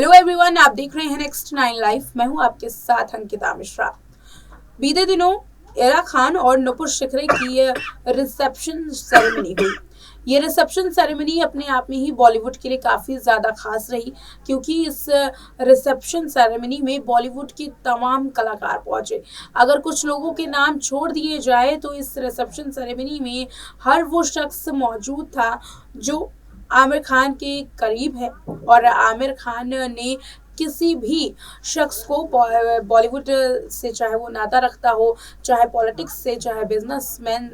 Hello everyone, आप देख रहे हैं नेक्स्ट 9 लाइफ। मैं हूं आपके साथ अंकिता मिश्रा। बीते दिनों इरा खान और नुपुर शिखरे की रिसेप्शन सेरेमनी हुई। ये रिसेप्शन सेरेमनी अपने आप में ही बॉलीवुड के लिए काफ़ी ज़्यादा खास रही, क्योंकि इस रिसेप्शन सेरेमनी में बॉलीवुड के तमाम कलाकार पहुंचे। अगर कुछ लोगों के नाम छोड़ दिए जाए तो इस रिसेप्शन सेरेमनी में हर वो शख्स मौजूद था जो आमिर खान के करीब है, और आमिर खान ने किसी भी शख्स को बॉलीवुड से, चाहे वो नाता रखता हो, चाहे पॉलिटिक्स से, चाहे बिजनेसमैन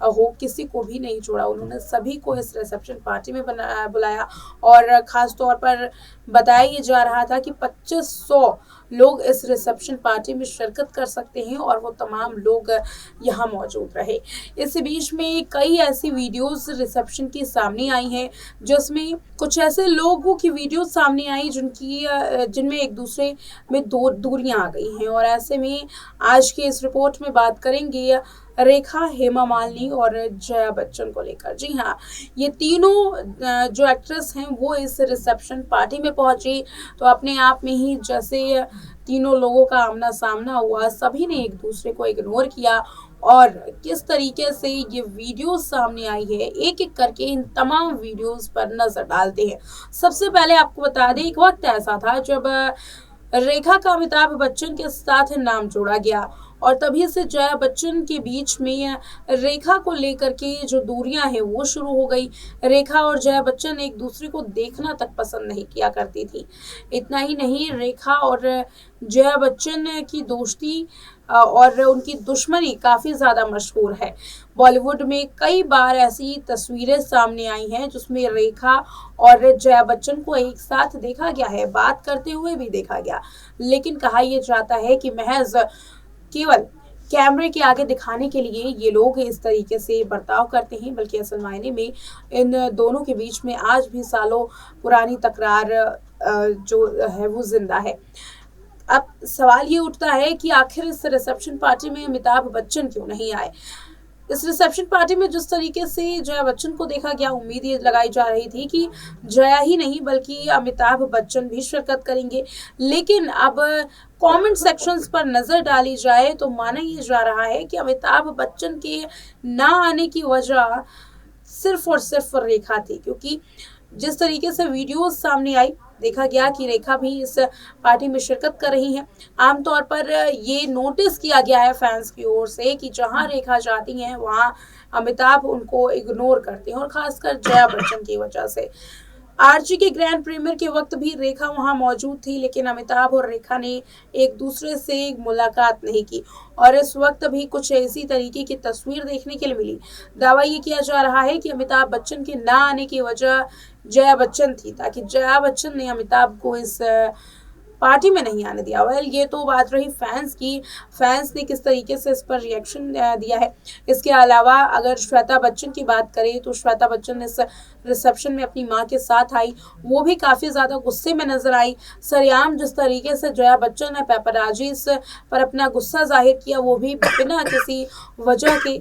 हो, किसी को भी नहीं छोड़ा। उन्होंने सभी को इस रिसेप्शन पार्टी में बुलाया, और ख़ास तौर पर बताया ये जा रहा था कि 2500 लोग इस रिसेप्शन पार्टी में शिरकत कर सकते हैं, और वो तमाम लोग यहाँ मौजूद रहे। इस बीच में कई ऐसी वीडियोस रिसेप्शन की सामने आई हैं जिसमें कुछ ऐसे लोगों की वीडियो सामने आई जिनमें एक दूसरे में दूरियां आ गई हैं। और ऐसे में आज के इस रिपोर्ट में बात करेंगे रेखा, हेमा मालिनी और जया बच्चन को लेकर। जी हाँ, ये तीनों जो एक्ट्रेस हैं वो इस रिसेप्शन पार्टी में पहुंची, तो अपने आप में ही जैसे तीनों लोगों का आमना सामना हुआ, सभी ने एक दूसरे को इग्नोर किया, और किस तरीके से ये वीडियो सामने आई है, एक एक करके इन तमाम वीडियोस पर नजर डालते हैं। सबसे पहले आपको बता दें, एक वक्त ऐसा था जब रेखा का अमिताभ बच्चन के साथ नाम जोड़ा गया, और तभी से जया बच्चन के बीच में रेखा को लेकर के जो दूरियां हैं वो शुरू हो गई। रेखा और जया बच्चन एक दूसरे को देखना तक पसंद नहीं किया करती थी। इतना ही नहीं, रेखा और जया बच्चन की दोस्ती और उनकी दुश्मनी काफ़ी ज़्यादा मशहूर है। बॉलीवुड में कई बार ऐसी तस्वीरें सामने आई हैं जिसमें रेखा और जया बच्चन को एक साथ देखा गया है, बात करते हुए भी देखा गया, लेकिन कहा यह जाता है कि महज केवल कैमरे के आगे दिखाने के लिए ये लोग इस तरीके से बर्ताव करते हैं, बल्कि असल मायने में इन दोनों के बीच में आज भी सालों पुरानी तकरार जो है वो जिंदा है। अब सवाल ये उठता है कि आखिर इस रिसेप्शन पार्टी में अमिताभ बच्चन क्यों नहीं आए। इस रिसेप्शन पार्टी में जिस तरीके से जया बच्चन को देखा गया, उम्मीद ये लगाई जा रही थी कि जया ही नहीं बल्कि अमिताभ बच्चन भी शिरकत करेंगे, लेकिन अब कमेंट सेक्शंस पर नजर डाली जाए तो माना ये जा रहा है कि अमिताभ बच्चन के ना आने की वजह सिर्फ और सिर्फ रेखा थी, क्योंकि जिस तरीके से वीडियोस सामने आई, देखा गया कि रेखा भी इस पार्टी में शिरकत कर रही हैं। आमतौर पर ये नोटिस किया गया है फैंस की ओर से कि जहां रेखा जाती हैं वहां अमिताभ उनको इग्नोर करते हैं, और खासकर जया बच्चन की वजह से। आरजी के ग्रैंड प्रीमियर के वक्त भी रेखा वहां मौजूद थी, लेकिन अमिताभ और रेखा ने एक दूसरे से मुलाकात नहीं की, और इस वक्त भी कुछ इसी तरीके की तस्वीर देखने के लिए मिली। दावा ये किया जा रहा है कि अमिताभ बच्चन के ना आने की वजह जया बच्चन थी, ताकि जया बच्चन ने अमिताभ को इस पार्टी में नहीं आने दिया। वेल, ये तो बात रही फैंस की, फैंस ने किस तरीके से इस पर रिएक्शन दिया है। इसके अलावा अगर श्वेता बच्चन की बात करें तो श्वेता बच्चन इस रिसेप्शन में अपनी मां के साथ आई, वो भी काफ़ी ज़्यादा गुस्से में नजर आई। सरेआम जिस तरीके से जया बच्चन ने पेपराजीज पर अपना गुस्सा जाहिर किया, वो भी बिना किसी वजह के।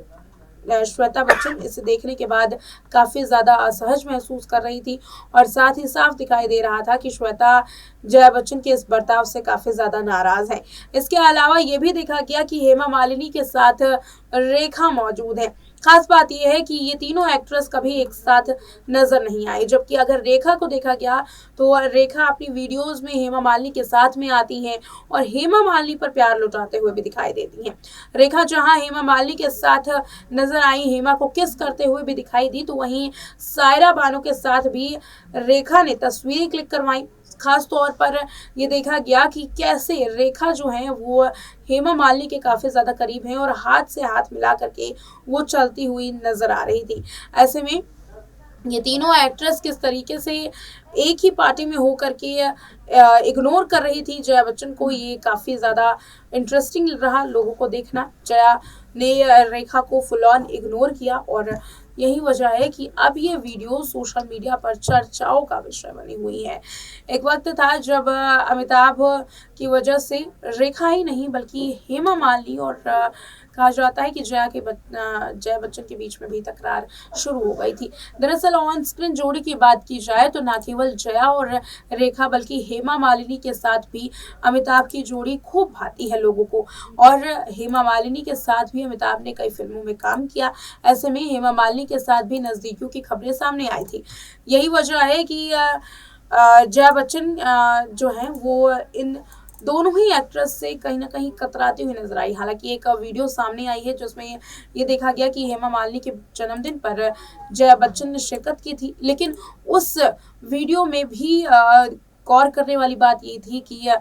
श्वेता बच्चन इसे देखने के बाद काफ़ी ज़्यादा असहज महसूस कर रही थी, और साथ ही साफ दिखाई दे रहा था कि श्वेता जया बच्चन के इस बर्ताव से काफ़ी ज़्यादा नाराज़ है। इसके अलावा ये भी देखा गया कि हेमा मालिनी के साथ रेखा मौजूद है। खास बात यह है कि ये तीनों एक्ट्रेस कभी एक साथ नजर नहीं आई, जबकि अगर रेखा को देखा गया तो रेखा अपनी वीडियोस में हेमा मालिनी के साथ में आती हैं, और हेमा मालिनी पर प्यार लुटाते हुए भी दिखाई देती हैं। रेखा जहां हेमा मालिनी के साथ नजर आई, हेमा को किस करते हुए भी दिखाई दी, तो वहीं सायरा बानो के साथ भी रेखा ने तस्वीरें क्लिक करवाई। खास तौर पर ये देखा गया कि कैसे रेखा जो है वो हेमा मालिनी के काफ़ी ज़्यादा करीब हैं, और हाथ से हाथ मिला करके वो चलती हुई नजर आ रही थी। ऐसे में ये तीनों एक्ट्रेस किस तरीके से एक ही पार्टी में होकर के इग्नोर कर रही थी जया बच्चन को, ये काफ़ी ज़्यादा इंटरेस्टिंग रहा लोगों को देखना। जया ने रेखा को फुल ऑन इग्नोर किया, और यही वजह है कि अब ये वीडियो सोशल मीडिया पर चर्चाओं का विषय बनी हुई है। एक वक्त था जब अमिताभ की वजह से रेखा ही नहीं बल्कि हेमा मालिनी और कहा जाता है कि जया बच्चन के बीच में भी तकरार शुरू हो गई थी। दरअसल ऑन स्क्रीन जोड़ी की बात की जाए तो न केवल जया और रेखा बल्कि हेमा मालिनी के साथ भी अमिताभ की जोड़ी खूब भाती है लोगों को, और हेमा मालिनी के साथ भी अमिताभ ने कई फिल्मों में काम किया। ऐसे में हेमा मालिनी के साथ भी नजदीकियों की खबरें सामने आई थी। यही वजह है कि जया बच्चन जो है वो इन दोनों ही एक्ट्रेस से कहीं ना कहीं कतराती हुई नजर आई। हालांकि एक वीडियो सामने आई है जिसमें ये देखा गया कि हेमा मालिनी के जन्मदिन पर जया बच्चन ने शिरकत की थी, लेकिन उस वीडियो में भी गौर करने वाली बात ये थी कि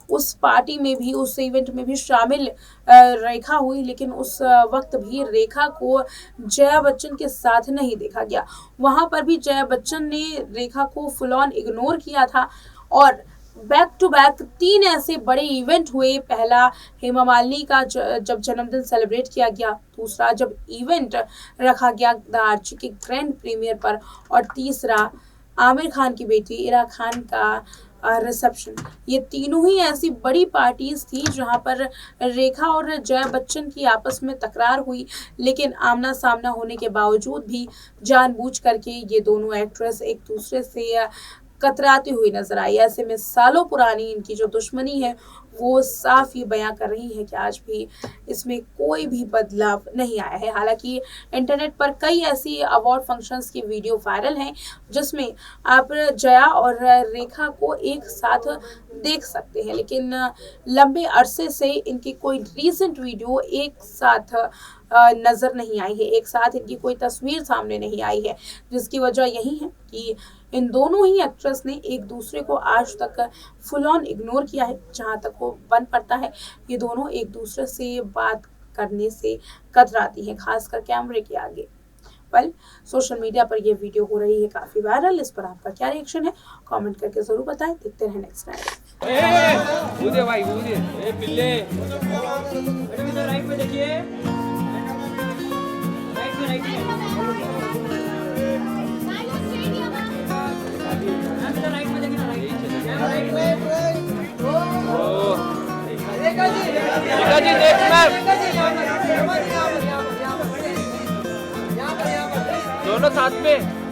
उस पार्टी में भी, उस इवेंट में भी शामिल रेखा हुई, लेकिन उस वक्त भी रेखा को जया बच्चन के साथ नहीं देखा गया। वहां पर भी जया बच्चन ने रेखा को फुल ऑन इग्नोर किया था। और बैक टू बैक 3 ऐसे बड़े इवेंट हुए। पहला हेमा मालिनी का जब जन्मदिन सेलिब्रेट किया गया, दूसरा जब इवेंट रखा गया द आर्ची के ग्रैंड प्रीमियर पर, और तीसरा आमिर खान की बेटी इरा खान का रिसेप्शन। ये तीनों ही ऐसी बड़ी पार्टीज थी जहां पर रेखा और जया बच्चन की आपस में तकरार हुई, लेकिन आमना सामना होने के बावजूद भी जानबूझ करके ये दोनों एक्ट्रेस एक दूसरे से कतराती हुई नजर आई। ऐसे में सालों पुरानी इनकी जो दुश्मनी है वो साफ ये बयां कर रही है कि आज भी इसमें कोई भी बदलाव नहीं आया है। हालांकि इंटरनेट पर कई ऐसी अवार्ड फंक्शंस की वीडियो वायरल हैं जिसमें आप जया और रेखा को एक साथ देख सकते हैं, लेकिन लंबे अरसे से इनकी कोई रीसेंट वीडियो एक साथ नजर नहीं आई है, एक साथ इनकी कोई तस्वीर सामने नहीं आई है, जिसकी वजह यही है कि इन दोनों ही एक्ट्रेस ने एक दूसरे को आज तक फुल ऑन इग्नोर किया है। जहां तक वो बन पड़ता है, ये दोनों एक दूसरे से बात करने से कतराती हैं, खासकर कैमरे के आगे। सोशल मीडिया पर ये वीडियो हो रही है काफी वायरल। इस पर आपका क्या रिएक्शन है, कमेंट करके जरूर बताएं। देखते हैं नेक्स्ट दोनों साथ में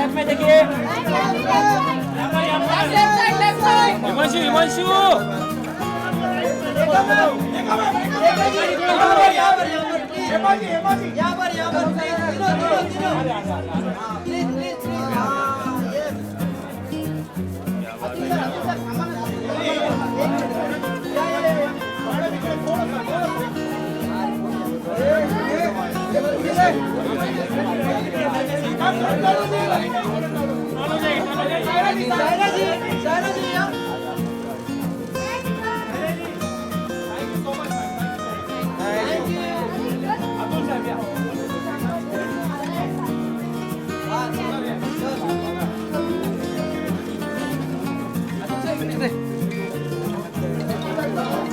साथ में देखिए। हिमांशु हिमांशु सायरा जी